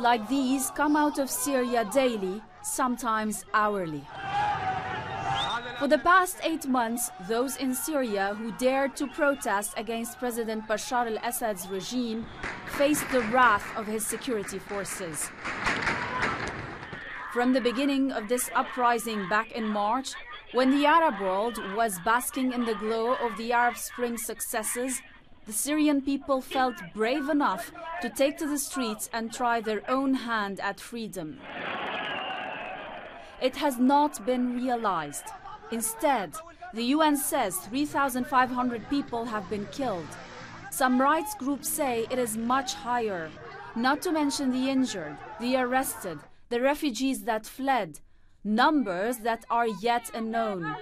like these come out of Syria daily, sometimes hourly. For the past 8 months, those in Syria who dared to protest against President Bashar al-Assad's regime faced the wrath of his security forces. From the beginning of this uprising back in March, when the Arab world was basking in the glow of the Arab Spring successes, the Syrian people felt brave enough to take to the streets and try their own hand at freedom. It has not been realized. Instead, the UN says 3,500 people have been killed. Some rights groups say it is much higher, not to mention the injured, the arrested, the refugees that fled, numbers that are yet unknown.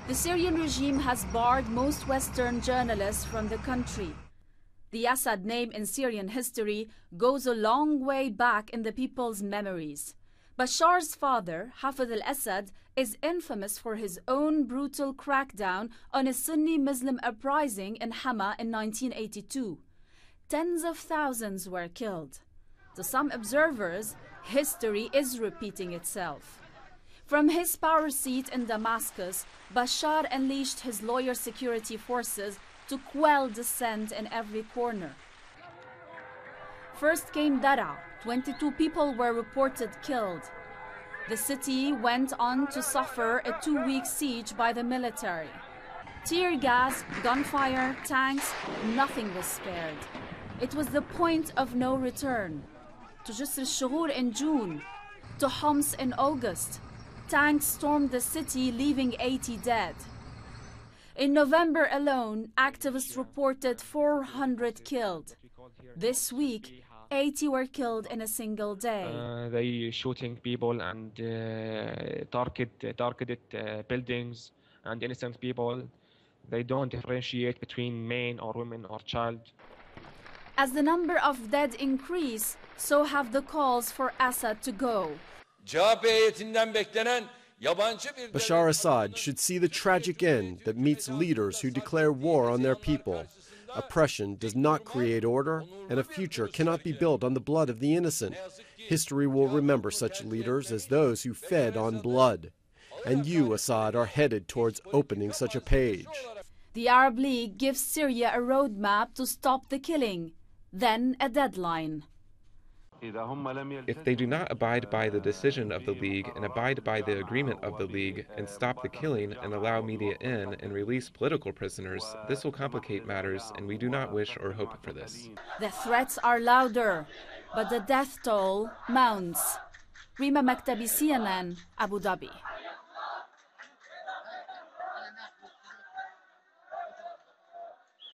The Syrian regime has barred most Western journalists from the country. The Assad name in Syrian history goes a long way back in the people's memories. Bashar's father, Hafez al-Assad, is infamous for his own brutal crackdown on a Sunni Muslim uprising in Hama in 1982. Tens of thousands were killed. To some observers, history is repeating itself. From his power seat in Damascus, Bashar unleashed his loyal security forces to quell dissent in every corner. First came Dara. 22 people were reported killed. The city went on to suffer a 2-week siege by the military. Tear gas, gunfire, tanks, nothing was spared. It was the point of no return. To Jisr al-Shughur in June, to Homs in August, tanks stormed the city, leaving 80 dead. In November alone, activists reported 400 killed. This week, 80 were killed in a single day. They shooting people and targeted buildings and innocent people. They don't differentiate between men or women or child. As the number of dead increase, so have the calls for Assad to go. Bashar Assad should see the tragic end that meets leaders who declare war on their people. Oppression does not create order, and a future cannot be built on the blood of the innocent. History will remember such leaders as those who fed on blood. And you, Assad, are headed towards opening such a page. The Arab League gives Syria a roadmap to stop the killing, then a deadline. If they do not abide by the decision of the League and abide by the agreement of the League and stop the killing and allow media in and release political prisoners, this will complicate matters, and we do not wish or hope for this. The threats are louder, but the death toll mounts. Rima Maktabi, CNN, Abu Dhabi.